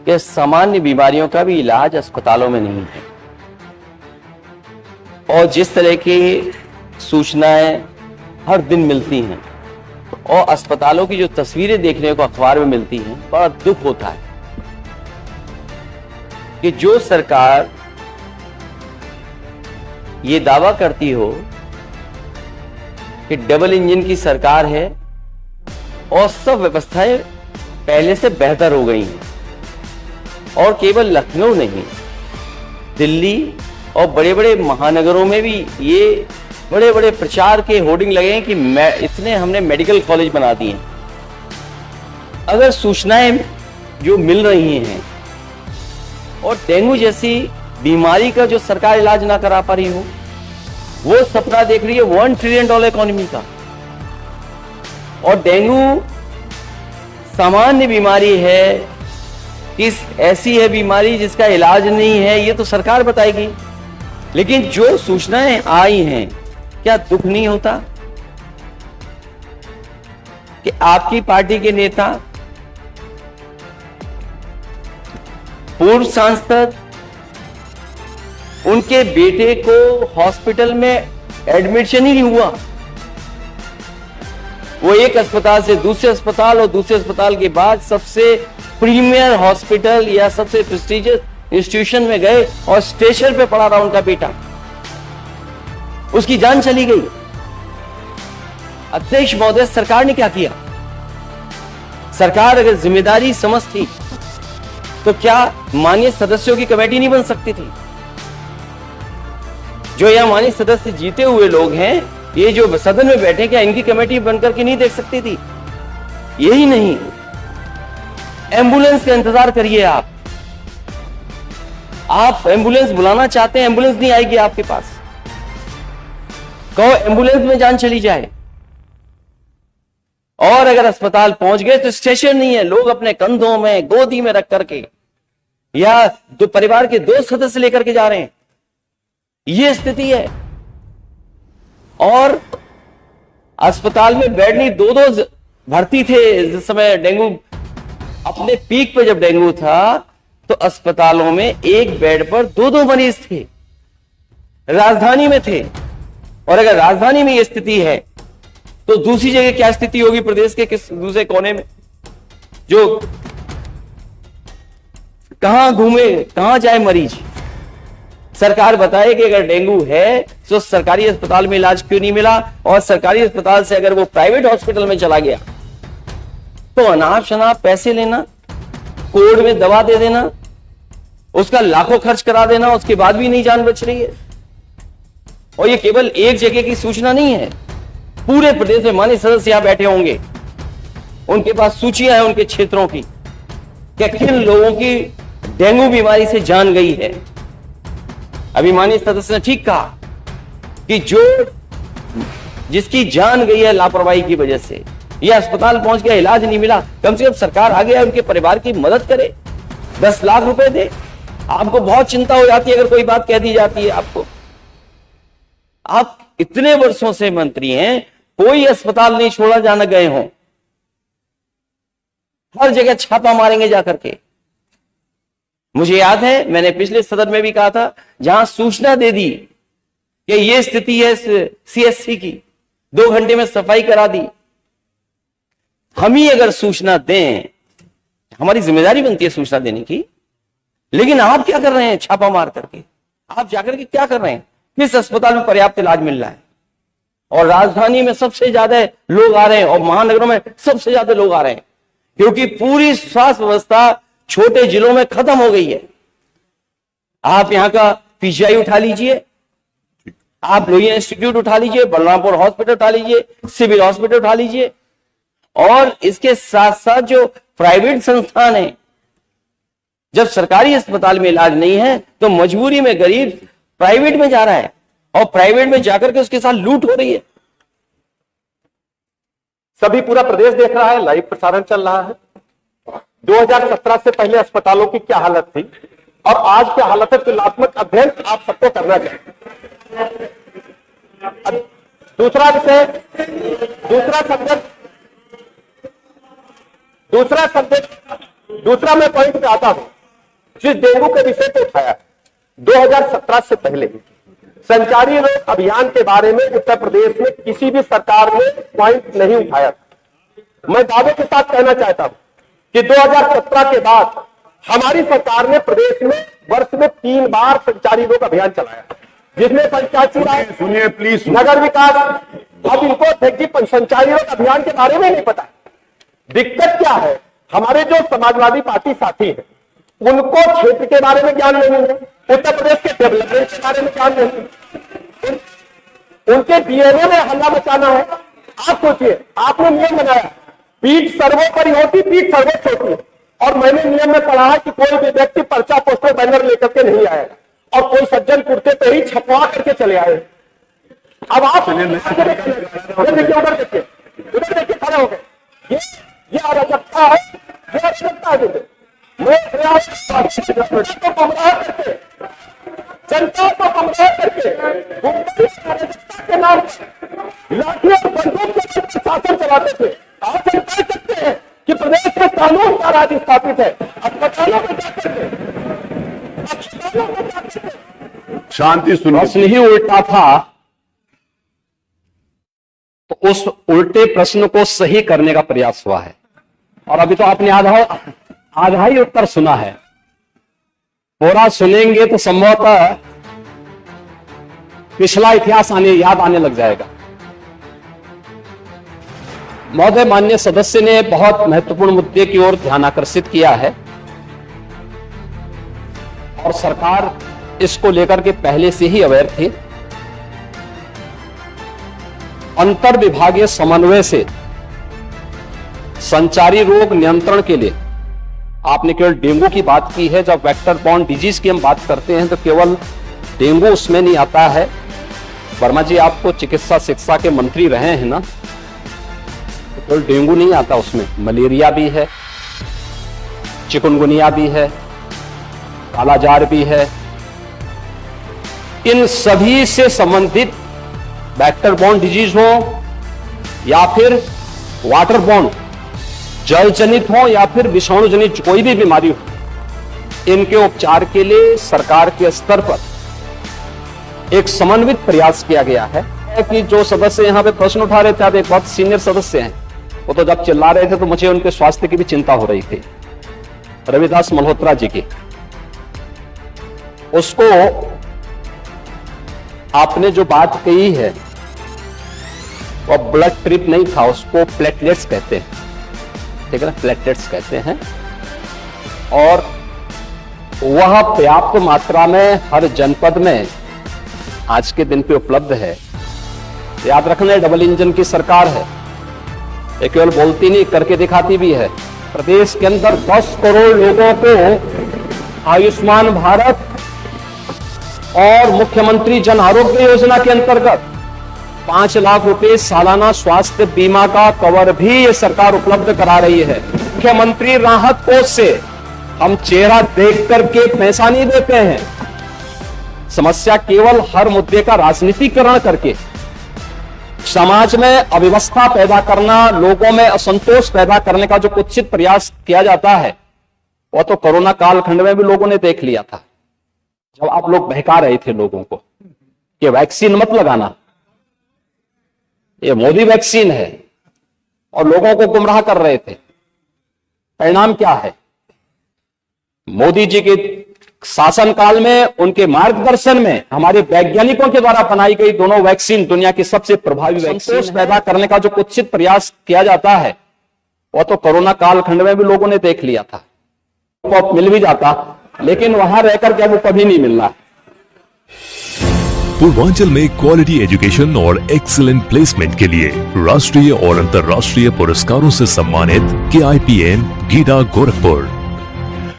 कि सामान्य बीमारियों का भी इलाज अस्पतालों में नहीं है। और जिस तरह की सूचनाएं हर दिन मिलती हैं और अस्पतालों की जो तस्वीरें देखने को अखबार में मिलती हैं, बड़ा दुख होता है कि जो सरकार ये दावा करती हो कि डबल इंजन की सरकार है और सब व्यवस्थाएं पहले से बेहतर हो गई हैं, और केवल लखनऊ नहीं, दिल्ली और बड़े बड़े महानगरों में भी ये बड़े बड़े प्रचार के होर्डिंग लगे हैं कि इतने हमने मेडिकल कॉलेज बना दिए हैं। अगर सूचनाएं जो मिल रही हैं और डेंगू जैसी बीमारी का जो सरकार इलाज ना करा पा रही हो, वो सपना देख रही है $1 ट्रिलियन इकोनॉमी का, और डेंगू सामान्य बीमारी है, किस ऐसी है बीमारी जिसका इलाज नहीं है, ये तो सरकार बताएगी। लेकिन जो सूचनाएं आई हैं, क्या दुख नहीं होता कि आपकी पार्टी के नेता, पूर्व सांसद, उनके बेटे को हॉस्पिटल में एडमिशन ही नहीं हुआ, वो एक अस्पताल से दूसरे अस्पताल और दूसरे अस्पताल के बाद सबसे प्रीमियर हॉस्पिटल या सबसे प्रेस्टिजियस इंस्टीट्यूशन में गए और स्टेशन पे पड़ा रहा उनका बेटा, उसकी जान चली गई। अध्यक्ष महोदय, सरकार ने क्या किया? सरकार अगर जिम्मेदारी समझती तो क्या माननीय सदस्यों की कमेटी नहीं बन सकती थी? जो यहां माननीय सदस्य जीते हुए लोग हैं, ये जो सदन में बैठे, क्या इनकी कमेटी बनकर के नहीं देख सकती थी? यही नहीं, एम्बुलेंस का इंतजार करिए। आप एम्बुलेंस बुलाना चाहते हैं, एम्बुलेंस नहीं आएगी आपके पास। कहो एम्बुलेंस में जान चली जाए, और अगर अस्पताल पहुंच गए तो स्टेशन नहीं है, लोग अपने कंधों में गोदी में रख करके या दो परिवार के 2 सदस्य लेकर के जा रहे हैं, ये स्थिति है। और अस्पताल में बेड नहीं, 2-2 भर्ती थे। जिस समय डेंगू अपने पीक पे जब डेंगू था तो अस्पतालों में एक बेड पर 2-2 मरीज थे, राजधानी में थे। और अगर राजधानी में यह स्थिति है तो दूसरी जगह क्या स्थिति होगी प्रदेश के किस दूसरे कोने में? जो कहां घूमे, कहां जाए मरीज? सरकार बताए कि अगर डेंगू है तो सरकारी अस्पताल में इलाज क्यों नहीं मिला, और सरकारी अस्पताल से अगर वो प्राइवेट हॉस्पिटल में चला गया तो अनाप शनाप पैसे लेना, कोर्ट में दवा दे देना, उसका लाखों खर्च करा देना, उसके बाद भी नहीं जान बच रही है। और ये केवल एक जगह की सूचना नहीं है, पूरे प्रदेश में माननीय सदस्य यहां बैठे होंगे, उनके पास सूचियां हैं उनके क्षेत्रों की, कि किन लोगों की डेंगू बीमारी से जान गई है। अभी माननीय सदस्य ने ठीक कहा कि जिसकी जान गई है लापरवाही की वजह से, यह अस्पताल पहुंच गया, इलाज नहीं मिला, कम से कम सरकार आगे आए उनके परिवार की मदद करे, 10 लाख रुपए दे। आपको बहुत चिंता हो जाती है अगर कोई बात कह दी जाती है आपको। आप इतने वर्षों से मंत्री हैं, कोई अस्पताल नहीं छोड़ा जहां न गए हों, हर जगह छापा मारेंगे जाकर के। मुझे याद है मैंने पिछले सदन में भी कहा था, जहां सूचना दे दी कि यह स्थिति है सीएससी की, 2 घंटे में सफाई करा दी। हम ही अगर सूचना दें, हमारी जिम्मेदारी बनती है सूचना देने की, लेकिन आप क्या कर रहे हैं? छापा मार करके आप जाकर के क्या कर रहे हैं? किस अस्पताल में पर्याप्त इलाज मिल रहा है? और राजधानी में सबसे ज्यादा लोग आ रहे हैं और महानगरों में सबसे ज्यादा लोग आ रहे हैं, क्योंकि पूरी स्वास्थ्य व्यवस्था छोटे जिलों में खत्म हो गई है। आप यहां का पीजीआई उठा लीजिए, आप लोहिया इंस्टीट्यूट उठा लीजिए, बलरामपुर हॉस्पिटल उठा लीजिए, सिविल हॉस्पिटल उठा लीजिए, और इसके साथ साथ जो प्राइवेट संस्थान है, जब सरकारी अस्पताल में इलाज नहीं है तो मजबूरी में गरीब प्राइवेट में जा रहा है, और प्राइवेट में जाकर के उसके साथ लूट हो रही है। सभी पूरा प्रदेश देख रहा है, लाइव प्रसारण चल रहा है। 2017 से पहले अस्पतालों की क्या हालत थी और आज क्या हालत है, तुलनात्मक अध्ययन आप सबको करना चाहिए। दूसरा विषय, दूसरा मैं पॉइंट पे आता हूं। जिस डेंगू के विषय को उठाया 2017 से पहले संचारी रोग अभियान के बारे में उत्तर प्रदेश में किसी भी सरकार ने पॉइंट नहीं उठाया। मैं दावे के साथ कहना चाहता हूं कि 2017 के बाद हमारी सरकार ने प्रदेश में वर्ष में 3 बार संचारी रोग अभियान चलाया, जिसमें पंचायती राज, सुनिए प्लीज, नगर विकास। अब इनको अध्यक्ष जी संचारी रोग अभियान के बारे में नहीं पता। दिक्कत क्या है, हमारे जो समाजवादी पार्टी साथी हैं उनको क्षेत्र के बारे में ज्ञान नहीं है, उत्तर प्रदेश के डेवलपमेंट के बारे में ज्ञान नहीं है, उनके डीएनए में हल्ला मचाना है। आप सोचिए, आपने नियम बनाया पीठ सर्वोपरि होती, पीठ सर्वोच्च होती है, और मैंने नियम में पढ़ा है कि कोई भी व्यक्ति पर्चा पोस्टर बैनर लेकर के नहीं आएगा और कोई सज्जन कुर्ते पे ही छपवा करके चले आए। अब आप उधर देखिए खड़े हो गए, ये अराजकता है, ये अराजकता है। मैं को गुमराह करके, जनता को गुमराह करके अराजकता के नाम लाठी और बंदूक के शासन चलाते थे। आप कह सकते हैं कि प्रदेश में कानून का राज स्थापित है, अस्पतालों में शांति सुनो। प्रश्न ही उल्टा था, तो उस उल्टे प्रश्न को सही करने का प्रयास हुआ है। और अभी तो आपने आधा ही उत्तर सुना है, पूरा सुनेंगे तो संभवतः पिछला इतिहास याद आने लग जाएगा। महोदय, माननीय सदस्य ने बहुत महत्वपूर्ण मुद्दे की ओर ध्यान आकर्षित किया है और सरकार इसको लेकर के पहले से ही अवेयर थी। अंतर विभागीय समन्वय से संचारी रोग नियंत्रण के लिए, आपने केवल डेंगू की बात की है, जब वेक्टर बॉर्न डिजीज की हम बात करते हैं तो केवल डेंगू उसमें नहीं आता है। वर्मा जी, आपको चिकित्सा शिक्षा के मंत्री रहे हैं ना, तो केवल डेंगू नहीं आता उसमें, मलेरिया भी है, चिकनगुनिया भी है, कालाजार भी है। इन सभी से संबंधित वेक्टर बॉर्न डिजीज हो या फिर वाटर बॉर्न, जल जनित हो या फिर विषाणु जनित कोई भी बीमारी हो, इनके उपचार के लिए सरकार के स्तर पर एक समन्वित प्रयास किया गया है। कि जो सदस्य यहां पे प्रश्न उठा रहे थे, आप एक बहुत सीनियर सदस्य हैं, वो तो जब चिल्ला रहे थे तो मुझे उनके स्वास्थ्य की भी चिंता हो रही थी, रविदास मल्होत्रा जी की। उसको आपने जो बात कही है वो ब्लड ट्रिप नहीं था, उसको प्लेटलेट्स कहते हैं, ठीक है ना, प्लेटलेट्स कहते हैं। और वह पर्याप्त मात्रा में हर जनपद में आज के दिन पे उपलब्ध है। याद रखना, डबल इंजन की सरकार है, ये केवल बोलती नहीं, करके दिखाती भी है। प्रदेश के अंदर 10 करोड़ लोगों को आयुष्मान भारत और मुख्यमंत्री जन आरोग्य योजना के अंतर्गत 5 लाख रुपए सालाना स्वास्थ्य बीमा का कवर भी ये सरकार उपलब्ध करा रही है। मुख्यमंत्री राहत कोष से हम चेहरा देख करके पैसा नहीं देते हैं। समस्या केवल हर मुद्दे का राजनीतिकरण करके समाज में अव्यवस्था पैदा करना, लोगों में असंतोष पैदा करने का जो कुत्सित प्रयास किया जाता है, वो तो कोरोना कालखंड में भी लोगों ने देख लिया था, जब आप लोग बहका रहे थे लोगों को कि वैक्सीन मत लगाना, ये मोदी वैक्सीन है, और लोगों को गुमराह कर रहे थे। परिणाम क्या है? मोदी जी के शासनकाल में, उनके मार्गदर्शन में, हमारे वैज्ञानिकों के द्वारा बनाई गई दोनों वैक्सीन दुनिया की सबसे प्रभावी वैक्सीन पैदा करने का जो कुत्सित प्रयास किया जाता है, वो तो कोरोना कालखंड में भी लोगों ने देख लिया था। वो मिल भी जाता, लेकिन वहां रहकर के वो कभी नहीं मिलना। पूर्वांचल में क्वालिटी एजुकेशन और एक्सीलेंट प्लेसमेंट के लिए राष्ट्रीय और अंतर्राष्ट्रीय पुरस्कारों से सम्मानित KIPM गीडा गोरखपुर